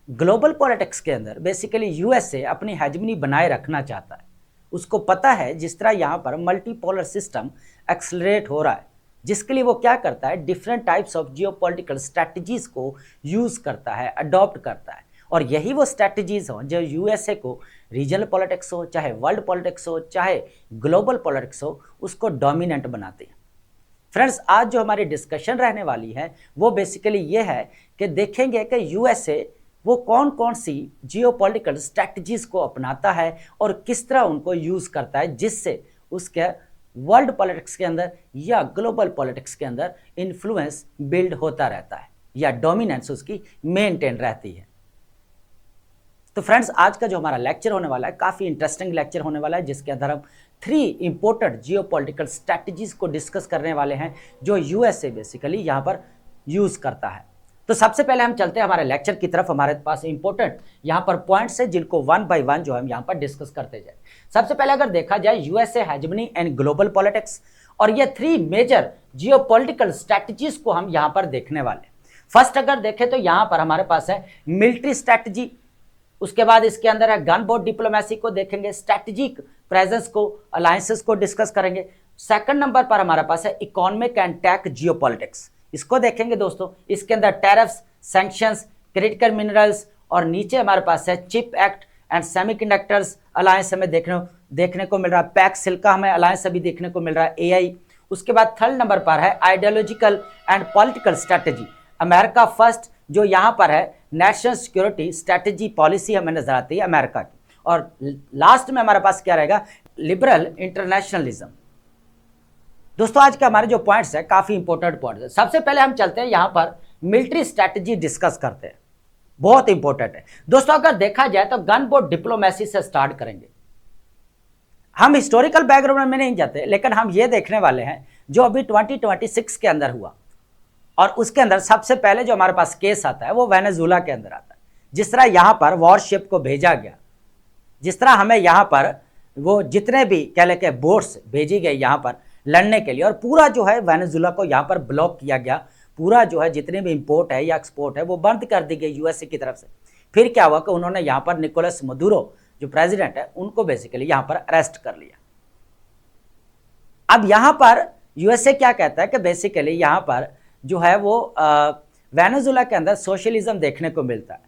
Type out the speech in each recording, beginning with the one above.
Global politics के अंदर basically USA अपनी हेजमनी बनाए रखना चाहता है। उसको पता है जिस तरह यहाँ पर मल्टीपोलर सिस्टम एक्सलरेट हो रहा है, जिसके लिए वो क्या करता है, different types of geopolitical strategies को यूज़ करता है, अडॉप्ट करता है। और यही वो स्ट्रैटेजीज हो जो यूएसए को रीजनल पॉलिटिक्स हो, चाहे वर्ल्ड पॉलिटिक्स हो, चाहे ग्लोबल पॉलिटिक्स हो, उसको डोमिनेंट बनाते हैं। फ्रेंड्स, आज जो हमारी डिस्कशन रहने वाली है वो बेसिकली ये है कि देखेंगे कि यूएसए वो कौन कौन सी जियोपॉलिटिकल स्ट्रैटेजीज को अपनाता है और किस तरह उनको यूज़ करता है, जिससे उसके वर्ल्ड पॉलिटिक्स के अंदर या ग्लोबल पॉलिटिक्स के अंदर इन्फ्लुएंस बिल्ड होता रहता है या डोमिनेंस उसकी मेंटेन रहती है। तो फ्रेंड्स, आज का जो हमारा लेक्चर होने वाला है काफ़ी इंटरेस्टिंग लेक्चर होने वाला है, जिसके अंदर हम 3 इंपॉर्टेंट जियोपॉलिटिकल स्ट्रैटेजीज को डिस्कस करने वाले हैं जो यूएसए बेसिकली यहाँ पर यूज़ करता है। तो सबसे पहले हम चलते हैं हमारे लेक्चर की तरफ। हमारे पास इंपॉर्टेंट यहाँ पर पॉइंट्स है जिनको वन बाय वन जो हम यहाँ पर डिस्कस करते जाए। सबसे पहले अगर देखा जाए USA hegemony and global politics, और ये 3 मेजर जियोपॉलिटिकल स्ट्रैटेजीज को हम यहाँ पर देखने वाले। फर्स्ट अगर देखें तो यहाँ पर हमारे पास है मिलिट्री स्ट्रैटेजी, उसके बाद इसके अंदर है गन बोर्ड डिप्लोमेसी को देखेंगे, स्ट्रैटेजिक प्रेजेंस को, अलायंसेस को डिस्कस करेंगे। सेकंड नंबर पर हमारे पास है इकोनॉमिक एंड टेक जियोपॉलिटिक्स, इसको देखेंगे दोस्तों। इसके अंदर टैरिफ्स, सैंक्शंस, क्रिटिकल मिनरल्स, और नीचे हमारे पास है chip act and semiconductors alliance हमें देखने को मिल रहा है। पैक सिल्का हमें अलायंस अभी देखने को मिल रहा है, एआई। उसके बाद थर्ड नंबर पर है ideological and political strategy, America first, जो यहाँ पर है नेशनल सिक्योरिटी स्ट्रैटेजी पॉलिसी हमें नजर आती है अमेरिका की। और लास्ट में हमारे पास क्या रहेगा, लिबरल इंटरनेशनलिज्म। दोस्तों, आज के हमारे जो पॉइंट्स है काफी इंपॉर्टेंट पॉइंट्स है। सबसे पहले हम चलते हैं यहाँ पर मिलिट्री स्ट्रैटेजी डिस्कस करते हैं, बहुत इंपॉर्टेंट है दोस्तों। अगर देखा जाए तो गन बोर्ड डिप्लोमेसी से स्टार्ट करेंगे। हम हिस्टोरिकल बैकग्राउंड में नहीं जाते, लेकिन हम ये देखने वाले हैं जो अभी 2026 के अंदर हुआ, और उसके अंदर सबसे पहले जो हमारे पास केस आता है वो वेनेजुला के अंदर आता है। जिस तरह यहाँ पर वॉरशिप को भेजा गया, जिस तरह हमें यहाँ पर वो जितने भी कह लेके बोट्स भेजी गई यहाँ पर लड़ने के लिए, और पूरा जो है वेनेजुला को यहाँ पर ब्लॉक किया गया, पूरा जो है जितने भी इंपोर्ट है या एक्सपोर्ट है वो बंद कर दी गई यूएसए की तरफ से। फिर क्या हुआ कि उन्होंने यहाँ पर निकोलस मदुरो जो प्रेसिडेंट है उनको बेसिकली यहाँ पर अरेस्ट कर लिया। अब यहाँ पर यूएसए क्या कहता है कि बेसिकली यहाँ पर जो है वो वेनेजुला के अंदर सोशलिज्म देखने को मिलता है।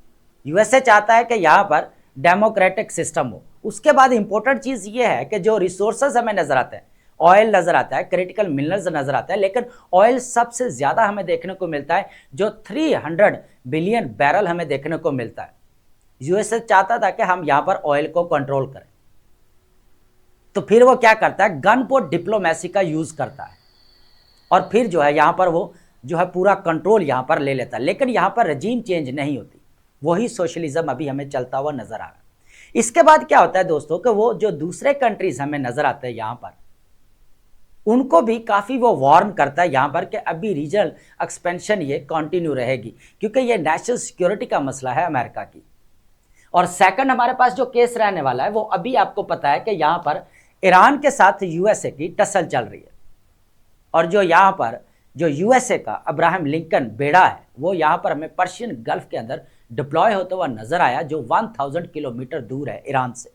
यूएसए चाहता है कि यहाँ पर डेमोक्रेटिक सिस्टम हो। उसके बाद इंपॉर्टेंट चीज़ ये है कि जो रिसोर्सेज हमें नजर आते हैं, ऑयल नजर आता है, क्रिटिकल मिनरल्स नजर आता है, लेकिन ऑयल सबसे ज़्यादा हमें देखने को मिलता है जो 300 बिलियन बैरल हमें देखने को मिलता है। यूएसए चाहता था कि हम यहाँ पर ऑयल को कंट्रोल करें, तो फिर वो क्या करता है, गन बोर्ड डिप्लोमेसी का यूज़ करता है, और फिर जो है यहाँ पर वो जो है पूरा कंट्रोल यहाँ पर ले लेता है। लेकिन यहाँ पर रजीम चेंज नहीं होती, वही सोशलिज्म अभी हमें चलता हुआ नजर आ रहा है। इसके बाद क्या होता है दोस्तों कि वो जो दूसरे कंट्रीज हमें नजर आते हैं यहाँ पर, उनको भी काफ़ी वो वार्न करता है यहाँ पर कि अभी रीजनल एक्सपेंशन ये कंटिन्यू रहेगी, क्योंकि ये नेशनल सिक्योरिटी का मसला है अमेरिका की। और सेकंड हमारे पास जो केस रहने वाला है वो अभी आपको पता है कि यहाँ पर ईरान के साथ यूएसए की टसल चल रही है, और जो यहाँ पर जो यूएसए का अब्राहम लिंकन बेड़ा है वो यहाँ पर हमें पर्शियन गल्फ के अंदर डिप्लॉय होता हुआ नजर आया, जो 1000 किलोमीटर दूर है ईरान से।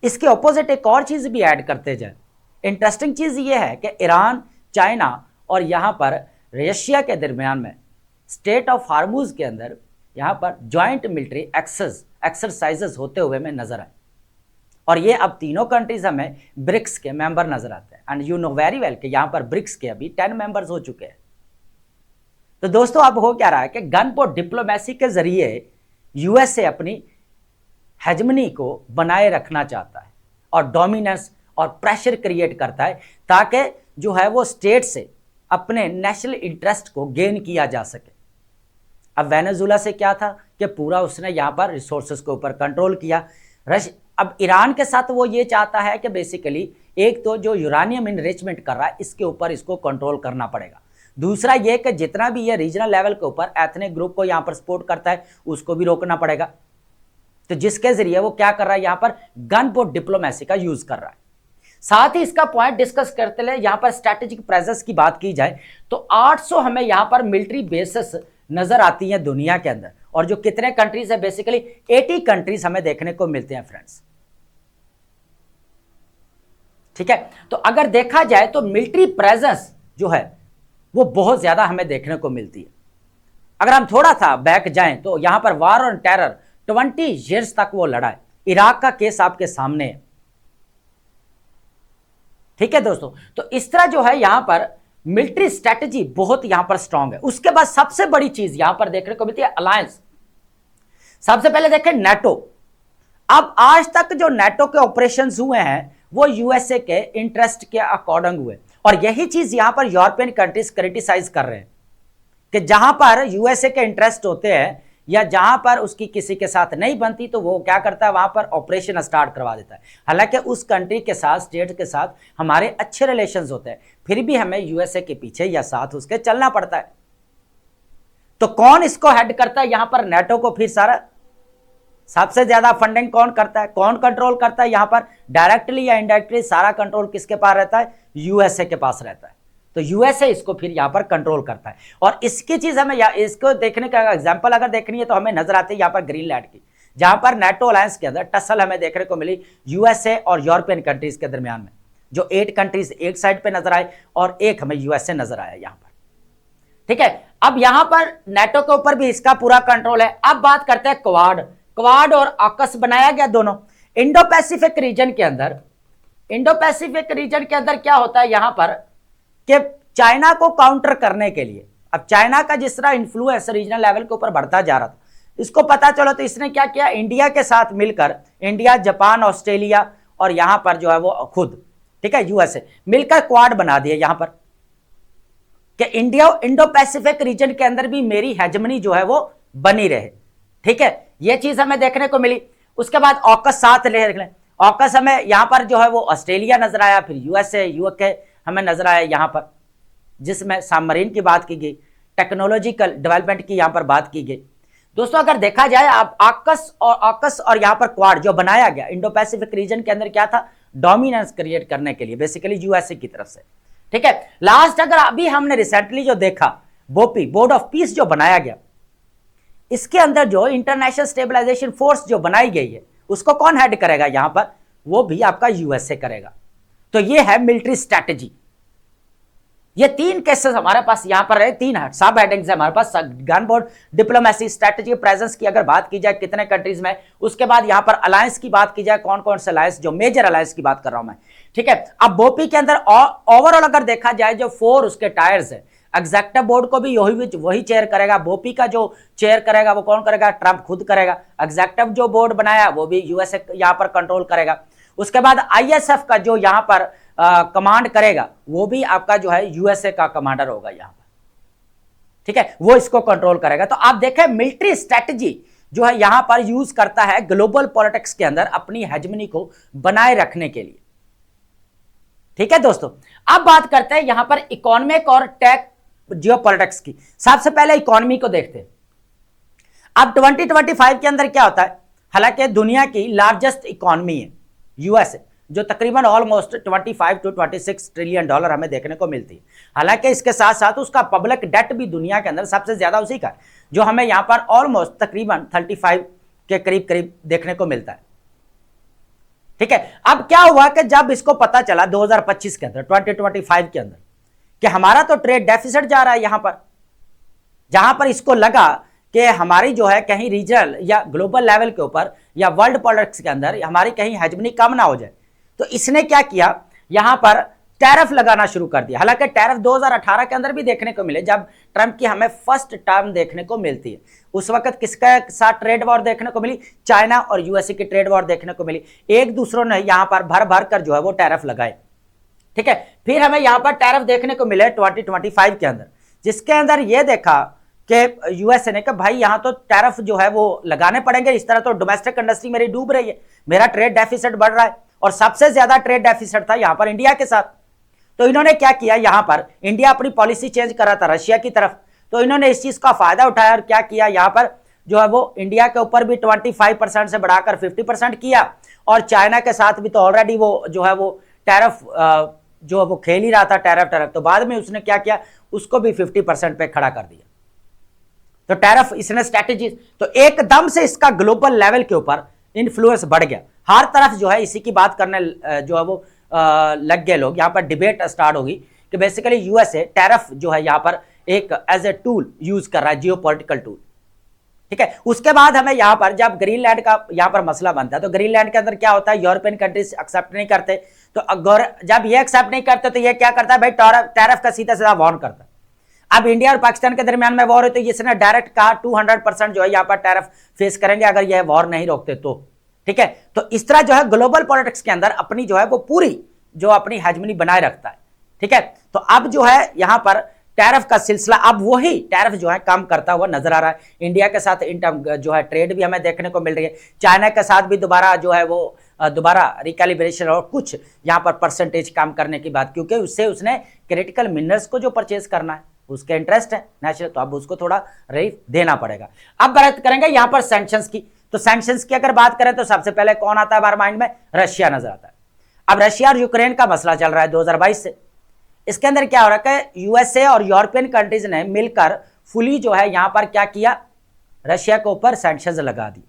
इसके ऑपोजिट एक और चीज़ भी ऐड करते जाए। इंटरेस्टिंग चीज़ ये है कि ईरान, चाइना और यहाँ पर रशिया के दरमियान में स्टेट ऑफ हार्मूज के अंदर यहाँ पर जॉइंट मिलिट्री एक्सरसाइजेस होते हुए हमें नजर आए, और ये अब तीनों कंट्रीज हमें ब्रिक्स के मेंबर नजर आते हैं। And you know very well कि यहाँ पर ब्रिक्स के अभी 10 मेंबर्स हो चुके हैं। तो दोस्तों, अब हो क्या रहा है कि गन बोर्ड डिप्लोमेसी के जरिए यूएसए अपनी हेजमनी को बनाए रखना चाहता है और डोमिनेंस और प्रेशर क्रिएट करता है, ताकि जो है वो स्टेट से अपने नेशनल इंटरेस्ट को गेन किया जा सके। अब वेनेजुला से क्या था कि पूरा उसने यहाँ पर रिसोर्सेज के ऊपर कंट्रोल किया। अब ईरान के साथ वो ये चाहता है कि बेसिकली एक तो जो यूरानियम इनरिचमेंट कर रहा है इसके ऊपर इसको कंट्रोल करना पड़ेगा। दूसरा ये कि जितना भी ये रीजनल लेवल के ऊपर एथनिक ग्रुप को यहाँ पर सपोर्ट करता है उसको भी रोकना पड़ेगा। तो जिसके जरिए वो क्या कर रहा है, यहाँ पर गन बोर्ड डिप्लोमेसी का यूज कर रहा है। साथ ही इसका पॉइंट डिस्कस करते हैं, यहां पर स्ट्रैटेजिक प्रेजेंस की बात की जाए तो 800 हमें यहां पर मिलिट्री बेसेस नजर आती हैं दुनिया के अंदर, और जो कितने कंट्रीज है, बेसिकली 80 कंट्रीज हमें देखने को मिलते हैं फ्रेंड्स। ठीक है, तो अगर देखा जाए तो मिलिट्री प्रेजेंस जो है वो बहुत ज्यादा हमें देखने को मिलती है। अगर हम थोड़ा सा बैक जाएं तो यहां पर वार ऑन टेरर 20 ईयर्स तक वो लड़ा है। इराक का केस आपके सामने है। ठीक है दोस्तों, तो इस तरह जो है यहां पर मिलिट्री स्ट्रेटजी बहुत यहां पर स्ट्रांग है। उसके बाद सबसे बड़ी चीज यहां पर देखने को मिलती है अलायंस। सबसे पहले देखें नेटो। अब आज तक जो नेटो के ऑपरेशंस हुए हैं वो यूएसए के इंटरेस्ट के अकॉर्डिंग हुए, और यही चीज यहां पर यूरोपियन कंट्रीज क्रिटिसाइज कर रहे हैं कि जहां पर यूएसए के इंटरेस्ट होते हैं या जहां पर उसकी किसी के साथ नहीं बनती तो वो क्या करता है, वहां पर ऑपरेशन स्टार्ट करवा देता है। हालांकि उस कंट्री के साथ, स्टेट के साथ हमारे अच्छे रिलेशंस होते हैं, फिर भी हमें यूएसए के पीछे या साथ उसके चलना पड़ता है। तो कौन इसको हेड करता है यहां पर, नेटो को। फिर सारा सबसे ज्यादा फंडिंग कौन करता है, कौन कंट्रोल करता है यहां पर, डायरेक्टली या इनडायरेक्टली सारा कंट्रोल किसके पास रहता है, यूएसए के पास रहता है। तो यूएसए इसको फिर यहां पर कंट्रोल करता है। और इसकी चीज हमें इसको देखने का एग्जांपल अगर देखनी है तो हमें नजर आती है यहां पर ग्रीनलैंड की, जहां पर नेटो अलायंस के अंदर टसल हमें देखने को मिली यूएसए और यूरोपियन कंट्रीज के दरमियान में, जो 8 कंट्रीज एक साइड पे नजर आए और एक हमें यूएसए नजर आया यहां पर। ठीक है, अब यहां पर नेटो के ऊपर भी इसका पूरा कंट्रोल है। अब बात करते हैं क्वाड और ऑकस बनाया गया दोनों इंडो पैसिफिक रीजन के अंदर। इंडो पैसिफिक रीजन के अंदर क्या होता है यहां पर कि चाइना को काउंटर करने के लिए, अब चाइना का जिस तरह इन्फ्लुएंस रीजनल लेवल के ऊपर बढ़ता जा रहा था, इसको पता चलो तो इसने क्या किया, इंडिया के साथ मिलकर, इंडिया, जापान, ऑस्ट्रेलिया और यहां पर जो है वो खुद, ठीक है, यूएसए मिलकर क्वाड बना दिया यहां पर कि इंडो पैसिफिक रीजन के अंदर भी मेरी हेजमनी जो है वो बनी रहे। ठीक है, यह चीज हमें देखने को मिली। उसके बाद ऑकस साथ ले लें, ऑकस हमें यहां पर जो है वो ऑस्ट्रेलिया नजर आया, फिर यूएसए, यूके हमें नजर आया यहां पर, जिसमें सबमरीन की बात की गई, टेक्नोलॉजिकल डेवलपमेंट की यहां पर बात की गई। दोस्तों अगर देखा जाए आप ऑकस और यहां पर क्वाड जो बनाया गया इंडो पैसिफिक रीजन के अंदर क्या था, डोमिनेंस क्रिएट करने के लिए बेसिकली यूएसए की तरफ से। ठीक है, लास्ट अगर अभी हमने रिसेंटली जो देखा बोपी, बोर्ड ऑफ पीस जो बनाया गया, इसके अंदर जो इंटरनेशनल स्टेबलाइजेशन फोर्स जो बनाई गई है उसको कौन हेड करेगा यहां पर, वो भी आपका यूएसए करेगा। तो ये है मिलिट्री स्ट्रैटेजी। ये 3 केसेस हमारे पास यहां पर है, 3 सब हेडिंग्स है हमारे पास, gunboat, diplomacy, strategy, presence की अगर बात की जाए कितने कंट्रीज में, उसके बाद यहां पर अलायंस की बात की जाए, कौन कौन से अलायंस, जो मेजर अलायंस की बात कर रहा हूं मैं। ठीक है, अब बोपी के अंदर ओवरऑल अगर देखा जाए जो 4 उसके टायर्स है, एग्जेक्टिव बोर्ड को भी वही चेयर करेगा, बोपी का जो चेयर करेगा वो कौन करेगा, ट्रंप खुद करेगा। एग्जेक्टिव जो बोर्ड बनाया वो भी यूएसए यहां पर कंट्रोल करेगा। उसके बाद आईएसएफ का जो यहां पर कमांड करेगा वो भी आपका जो है यूएसए का कमांडर होगा यहां पर। ठीक है, वो इसको कंट्रोल करेगा। तो आप देखें मिलिट्री स्ट्रैटेजी जो है यहां पर यूज करता है ग्लोबल पॉलिटिक्स के अंदर अपनी हेजमनी को बनाए रखने के लिए। ठीक है दोस्तों, अब बात करते हैं यहां पर इकोनॉमिक और टेक जियोपॉलिटिक्स की। सबसे पहले इकोनॉमी को देखते हैं। अब 2025 के अंदर क्या होता है, हालांकि दुनिया की लार्जेस्ट इकोनॉमी है यूएसए, जो तकरीबन ऑलमोस्ट 25 to 26 ट्रिलियन डॉलर हमें देखने को मिलती है। हालांकि इसके साथ साथ उसका पब्लिक डेट भी दुनिया के अंदर सबसे ज्यादा उसी का है, जो हमें यहां पर ऑलमोस्ट तकरीबन 35 के करीब करीब देखने को मिलता है। ठीक है, अब क्या हुआ कि जब इसको पता चला 2025 के अंदर, 2025 के अंदर कि हमारा तो ट्रेड डेफिसिट जा रहा है यहां पर, जहां पर इसको लगा कि हमारी जो है कहीं रीजनल या ग्लोबल लेवल के ऊपर या वर्ल्ड पॉलिटिक्स के अंदर हमारी कहीं हेजमनी कम ना हो जाए, तो इसने क्या किया, यहां पर टैरिफ लगाना शुरू कर दिया। हालांकि टैरिफ 2018 के अंदर भी देखने को मिले, जब ट्रंप की हमें फर्स्ट टर्म देखने को मिलती है। उस वक्त किसके साथ ट्रेड वॉर देखने को मिली, चाइना और यूएसए की ट्रेड वॉर देखने को मिली। एक दूसरों ने यहां पर भर भर कर जो है वो टैरिफ लगाए। ठीक है, फिर हमें यहां पर टैरिफ देखने को मिले 2025 के अंदर, जिसके अंदर यह देखा कि यूएसए ने कहा भाई यहां तो टैरिफ जो है वो लगाने पड़ेंगे, इस तरह तो डोमेस्टिक इंडस्ट्री मेरी डूब रही है, मेरा ट्रेड डेफिसिट बढ़ रहा है, और सबसे ज्यादा ट्रेड डेफिसिट था यहां पर इंडिया के साथ। तो इन्होंने क्या किया, यहां पर इंडिया अपनी पॉलिसी चेंज कर रहा था रशिया की तरफ, तो इन्होंने इस चीज का फायदा उठाया और क्या किया, यहां पर जो है वो इंडिया के ऊपर भी 25% से बढ़ाकर 50% किया, और चाइना के साथ भी तो ऑलरेडी वो जो है वो टैरिफ जो वो खेल ही रहा था टैरिफ, तो बाद में उसने क्या किया, उसको भी 50% पे खड़ा कर दिया। तो टैरिफ इसने स्ट्रैटेजी, तो एकदम से इसका ग्लोबल लेवल के ऊपर इन्फ्लुएंस बढ़ गया, हर तरफ जो है इसी की बात करने जो है वो लग गए लोग। यहां पर डिबेट स्टार्ट होगी कि बेसिकली यूएसए टैरिफ जो है यहां पर एक एज ए टूल यूज कर रहा है, जियोपॉलिटिकल टूल। ठीक है, उसके बाद हमें यहां पर जब ग्रीनलैंड का यहां पर मसला बनता है, तो ग्रीनलैंड के अंदर क्या होता है, यूरोपियन कंट्रीज एक्सेप्ट नहीं करते, तो जब ये एक्सेप्ट नहीं करते तो ये क्या करता है भाई, टैरिफ का सीधा सीधा वॉर्न करता है। अब इंडिया और पाकिस्तान के दरमियान में वॉर है, तो इसने डायरेक्ट कहा 200% जो है यहाँ पर टैरिफ फेस करेंगे अगर यह वॉर नहीं रोकते तो। ठीक है, तो इस तरह जो है ग्लोबल पॉलिटिक्स के अंदर अपनी जो है वो पूरी जो अपनी हेजमनी बनाए रखता है। ठीक है, तो अब जो है यहाँ पर टैरिफ का सिलसिला, अब वही टैरिफ जो है काम करता हुआ नजर आ रहा है। इंडिया के साथ जो है ट्रेड भी हमें देखने को मिल रही है, चाइना के साथ भी दोबारा जो है वो दोबारा रिकैलिब्रेशन और कुछ यहाँ पर परसेंटेज काम करने की बात, क्योंकि उससे उसने क्रिटिकल मिनरल्स को जो परचेज करना है उसके इंटरेस्ट है नेचुरल, तो अब उसको थोड़ा रिलीफ देना पड़ेगा। अब बात करेंगे यहां पर सैंक्शंस की, तो सैंक्शंस की अगर बात करें तो सबसे पहले कौन आता है हमारे माइंड में, रशिया नजर आता है। अब रशिया और यूक्रेन का मसला चल रहा है 2022 से, इसके अंदर क्या हो रहा है कि यूएसए और यूरोपियन कंट्रीज ने मिलकर फुली जो है यहां पर क्या किया, रशिया के ऊपर सैंक्शंस लगा दी।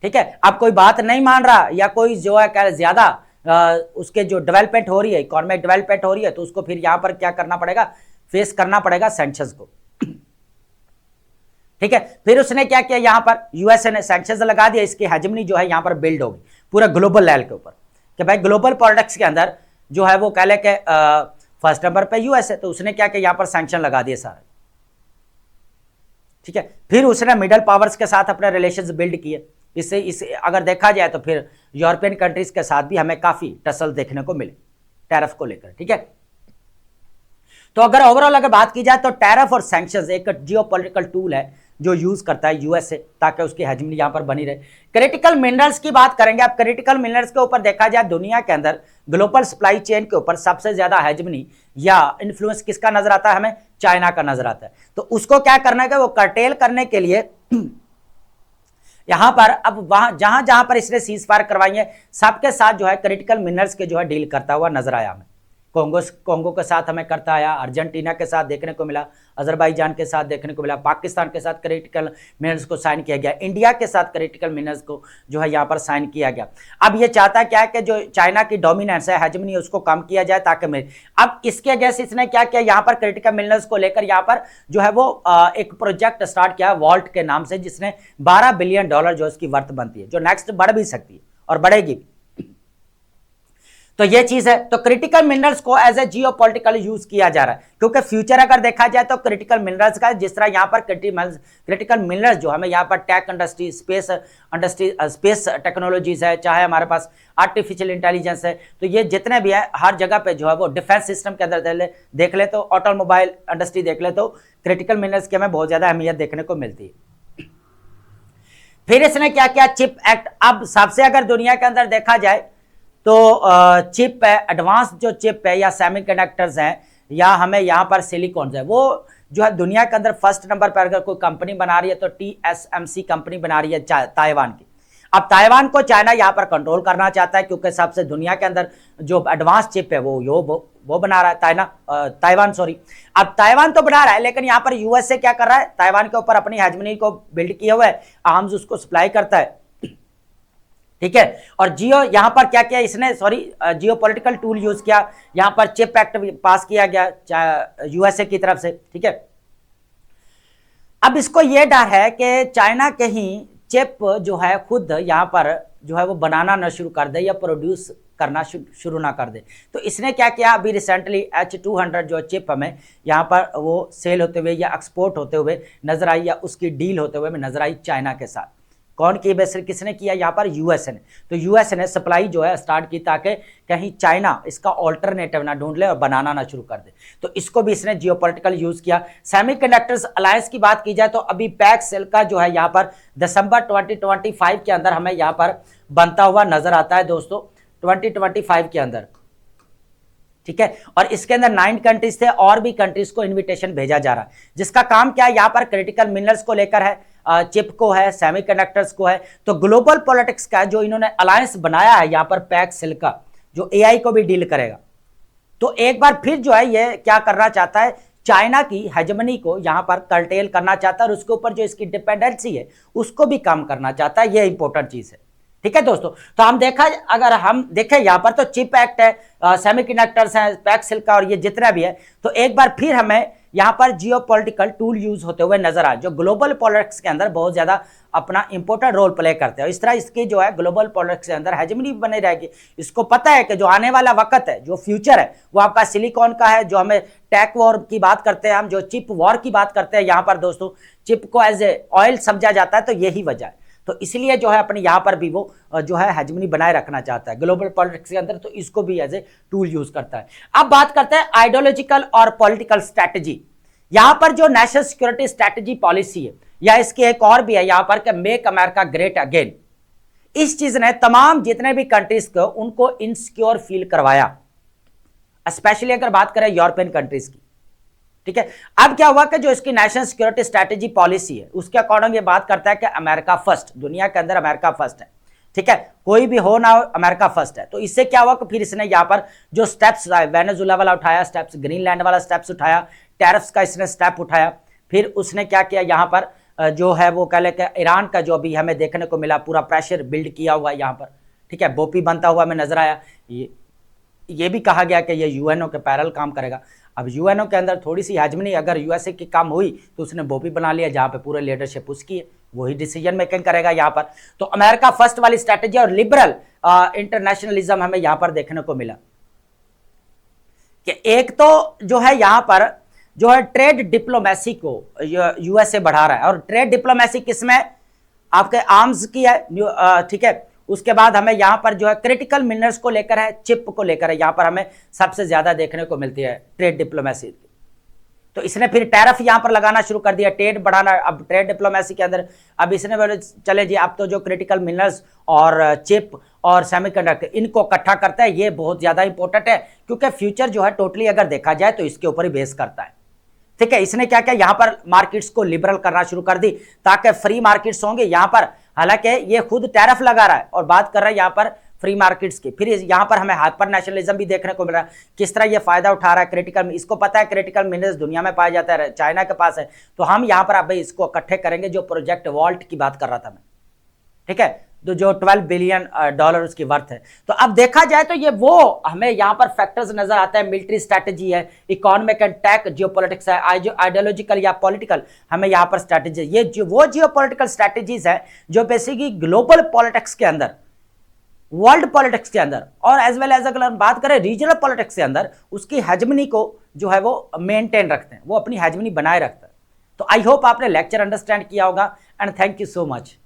ठीक है, अब कोई बात नहीं मान रहा या कोई जो है ज्यादा उसके जो डेवलपमेंट हो रही है, इकोनॉमिक डेवलपमेंट हो रही है, तो उसको फिर यहां पर क्या करना पड़ेगा, फेस करना पड़ेगा सैंक्शंस को। ठीक है, फिर उसने क्या किया, यहां पर यूएसए ने सैंक्शंस लगा दिया, इसकी हेजेमनी जो है यहां पर बिल्ड होगी पूरा ग्लोबल लेवल के ऊपर, कि भाई ग्लोबल पॉलिटिक्स के अंदर जो है वो कह ले के फर्स्ट नंबर पे यूएसए, तो उसने क्या किया, यहां पर सैंक्शन लगा दिए सारे। ठीक है, फिर उसने मिडल पावर्स के साथ अपने रिलेशंस बिल्ड किए, इससे अगर देखा जाए तो फिर यूरोपियन कंट्रीज के साथ भी हमें काफी टसल देखने को मिले टैरिफ को लेकर। ठीक है, तो अगर ओवरऑल अगर बात की जाए तो टैरिफ और सैंक्शंस एक जियोपॉलिटिकल टूल है जो यूज करता है यूएसए, ताकि उसकी हेजमनी यहां पर बनी रहे। क्रिटिकल मिनरल्स की बात करेंगे, अब क्रिटिकल मिनरल्स के ऊपर देखा जाए दुनिया के अंदर ग्लोबल सप्लाई चेन के ऊपर सबसे ज्यादा हेजमनी या इन्फ्लुएंस किसका नजर आता है, हमें चाइना का नजर आता है। तो उसको क्या करना है, वो कर्टेल करने के लिए यहां पर अब वहां जहां जहां पर इसने सीज फायर करवाई है सबके साथ जो है क्रिटिकल मिनरल्स के जो है डील करता हुआ नजर आया हमें। कोंगो के साथ हमें करता आया, अर्जेंटीना के साथ देखने को मिला, अजरबैजान के साथ देखने को मिला, पाकिस्तान के साथ क्रिटिकल मिनरल्स को साइन किया गया, इंडिया के साथ क्रिटिकल मिनरल्स को जो है यहाँ पर साइन किया गया। अब ये चाहता क्या है कि जो चाइना की डोमिनेंस है, हेजमनी, उसको कम किया जाए ताकि मैं अब इसके अगेंस्ट इसने क्या किया, यहाँ पर क्रिटिकल मिनरल्स को लेकर यहाँ पर जो है वो एक प्रोजेक्ट स्टार्ट किया वॉल्ट के नाम से, जिसने $12 बिलियन जो इसकी वर्थ बनती है, जो नेक्स्ट बढ़ भी सकती है और बढ़ेगी। तो ये चीज है, तो क्रिटिकल मिनरल्स को एज ए जियोपॉलिटिकल यूज किया जा रहा है, क्योंकि फ्यूचर अगर देखा जाए तो क्रिटिकल मिनरल्स का, जिस तरह यहाँ पर क्रिटिकल मिनरल्स जो हमें यहाँ पर टेक इंडस्ट्री, स्पेस टेक्नोलॉजीज है, चाहे हमारे पास आर्टिफिशियल इंटेलिजेंस है, तो ये जितने भी है हर जगह पे जो है वो डिफेंस सिस्टम के अंदर देख ले तो ऑटोमोबाइल इंडस्ट्री देख ले तो क्रिटिकल मिनरल्स की हमें बहुत ज्यादा अहमियत देखने को मिलती है। फिर इसने क्या किया, चिप एक्ट। अब सबसे अगर दुनिया के अंदर देखा जाए तो चिप है, एडवांस जो चिप है या सेमीकंडक्टर्स हैं या हमें यहाँ पर सिलिकॉन्स है, वो जो है दुनिया के अंदर फर्स्ट नंबर पर अगर कोई कंपनी बना रही है तो TSMC कंपनी बना रही है ताइवान की। अब ताइवान को चाइना यहाँ पर कंट्रोल करना चाहता है, क्योंकि सबसे दुनिया के अंदर जो एडवांस चिप है वो बना रहा है ताइवान सॉरी। अब ताइवान तो बना रहा है, लेकिन यहाँ पर यूएसए क्या कर रहा है, ताइवान के ऊपर अपनी हेजमनी को बिल्ड किया हुआ है, आर्म्स उसको सप्लाई करता है। ठीक है, और यहां पर क्या किया इसने, जियोपॉलिटिकल टूल यूज किया, यहां पर चिप एक्ट पास किया गया यूएसए की तरफ से। ठीक है, अब इसको यह डर है कि चाइना कहीं चिप जो है खुद यहां पर जो है वो बनाना ना शुरू कर दे या प्रोड्यूस करना शुरू ना कर दे। तो इसने क्या किया, अभी रिसेंटली H200 जो चिप हमें यहाँ पर वो सेल होते हुए या एक्सपोर्ट होते हुए नजर आई, या उसकी डील होते हुए नजर आई चाइना के साथ। कौन की बेसिस किसने किया, यहाँ पर यूएसए ने। तो यूएसए ने सप्लाई जो है स्टार्ट की ताकि कहीं चाइना इसका ऑल्टरनेटिव ना ढूंढ ले और बनाना ना शुरू कर दे। तो इसको भी इसने जियोपॉलिटिकल यूज किया। सेमीकंडक्टर्स अलायंस की बात की जाए तो अभी पैक्स सेल का जो है यहाँ पर दिसंबर 2025 के अंदर हमें यहाँ पर बनता हुआ नजर आता है दोस्तों, 2025 के अंदर। ठीक है, और इसके अंदर 9 कंट्रीज थे, और भी कंट्रीज को इन्विटेशन भेजा जा रहा है, जिसका काम क्या है, यहाँ पर क्रिटिकल मिनरल्स को लेकर है, चिप को है, सेमीकंडक्टर्स को है। तो ग्लोबल पॉलिटिक्स का जो इन्होंने अलायंस बनाया है यहाँ पर पैक्स सेल का, जो एआई को भी डील करेगा। तो एक बार फिर जो है ये क्या करना चाहता है, चाइना की हेजेमनी को यहां पर कर्टेल करना चाहता है और उसके ऊपर जो इसकी डिपेंडेंसी है उसको भी कम करना चाहता है। ये इंपॉर्टेंट चीज है। ठीक है दोस्तों, तो हम देखा, अगर हम देखें यहां पर तो चिप एक्ट है, सेमीकंडक्टर्स हैं, पैक्सिल का, और ये जितना भी है, तो एक बार फिर हमें यहां पर जियोपॉलिटिकल टूल यूज होते हुए नजर आए, जो ग्लोबल पॉलिटिक्स के अंदर बहुत ज्यादा अपना इंपॉर्टेंट रोल प्ले करते हैं। इस तरह इसकी जो है ग्लोबल पॉलिटिक्स के अंदर हेजेमनी बनी रहेगी। इसको पता है कि जो आने वाला वक्त है, जो फ्यूचर है, वो आपका सिलिकॉन का है। जो हमें टेक वॉर की बात करते हैं, हम जो चिप वॉर की बात करते हैं, यहां पर दोस्तों चिप को एज ए ऑयल समझा जाता है, तो यही वजह है। तो इसलिए जो है अपने यहां पर भी वो जो है हेजेमनी बनाए रखना चाहता है ग्लोबल पॉलिटिक्स के अंदर, तो इसको भी एज ए टूल यूज करता है। अब बात करते हैं आइडियोलॉजिकल और पॉलिटिकल स्ट्रैटेजी। यहां पर जो नेशनल सिक्योरिटी स्ट्रैटेजी पॉलिसी है, या इसकी एक और भी है यहां पर कि मेक अमेरिका ग्रेट अगेन, इस चीज ने तमाम जितने भी कंट्रीज को उनको इनसिक्योर फील करवाया, स्पेशली अगर बात करें यूरोपियन कंट्रीज की। ठीक है, अब क्या हुआ कि जो इसकी नेशनल सिक्योरिटी स्ट्रैटेजी पॉलिसी है उसके अकॉर्डिंग ये बात करता है कि अमेरिका फर्स्ट, दुनिया के अंदर अमेरिका फर्स्ट है। ठीक है, कोई भी हो ना हो, अमेरिका फर्स्ट है। तो इससे क्या हुआ कि फिर इसने यहां पर जो स्टेप्स वेनेजुला वाला उठाया स्टेप्स, ग्रीनलैंड वाला स्टेप्स उठाया, टैरिफ्स का इसने स्टेप उठाया। फिर उसने क्या किया, यहां पर जो है वो कह ले कि ईरान का जो भी हमें देखने को मिला पूरा प्रेशर बिल्ड किया हुआ यहां पर। ठीक है, बोपी बनता हुआ हमें नजर आया। ये भी कहा गया कि ये यूएनओ के पैरेलल काम करेगा। अब यूएनओ के अंदर थोड़ी सी हेजेमनी अगर यूएसए की कम हुई तो उसने बोपी बना लिया, जहां पे पूरे लीडरशिप उसकी है, वही डिसीजन मेकिंग करेगा यहां पर। तो अमेरिका फर्स्ट वाली स्ट्रैटेजी और लिबरल इंटरनेशनलिज्म हमें यहां पर देखने को मिला कि एक तो जो है यहां पर जो है ट्रेड डिप्लोमेसी को यूएसए बढ़ा रहा है। और ट्रेड डिप्लोमेसी किसमें, आपके आर्म्स की है। ठीक है, उसके बाद हमें यहां पर जो है क्रिटिकल मिनरल्स को लेकर है, चिप को लेकर है, यहां पर हमें सबसे ज्यादा देखने को मिलती है ट्रेड डिप्लोमेसी। तो इसने फिर टैरिफ यहां पर लगाना शुरू कर दिया, ट्रेड बढ़ाना। अब ट्रेड डिप्लोमेसी के अंदर अब इसने बोले चले जी अब तो जो क्रिटिकल मिनरल्स और चिप और सेमीकंडक्टर इनको इकट्ठा करता है, ये बहुत ज्यादा इंपॉर्टेंट है, क्योंकि फ्यूचर जो है टोटली अगर देखा जाए तो इसके ऊपर ही बेस करता है। ठीक है, इसने क्या किया, यहां पर मार्केट्स को लिबरल करना शुरू कर दी ताकि फ्री मार्केट्स होंगे यहां पर। हालांकि ये खुद टैरिफ लगा रहा है और बात कर रहा है यहां पर फ्री मार्केट्स की। फिर यहां पर हमें हाइपर नेशनलिज्म भी देखने को मिल रहा है, किस तरह ये फायदा उठा रहा है क्रिटिकल। इसको पता है क्रिटिकल मिनरल्स दुनिया में पाया जाता है, चाइना के पास है, तो हम यहां पर अब इसको इकट्ठे करेंगे। जो प्रोजेक्ट वॉल्ट की बात कर रहा था मैं, ठीक है, तो जो $12 बिलियन उसकी वर्थ है। तो अब देखा जाए तो ये वो हमें यहां पर फैक्टर्स नजर आता है। मिलिट्री स्ट्रैटेजी है, इकोनॉमिक एंड टेक, जियोपॉलिटिक्स है, आइडियोलॉजिकल या पॉलिटिकल, हमें यहां पर स्ट्रैटेजी। ये जो वो जियोपॉलिटिकल स्ट्रैटेजीज है जो बेसिकली ग्लोबल पॉलिटिक्स के अंदर, वर्ल्ड पॉलिटिक्स के अंदर, और एज वेल एज अगर हम बात करें रीजनल पॉलिटिक्स के अंदर, उसकी हेजमनी को जो है वो मेंटेन रखते हैं, वो अपनी हेजमनी बनाए रखते हैं। तो आई होप आपने लेक्चर अंडरस्टैंड किया होगा, and thank you so much.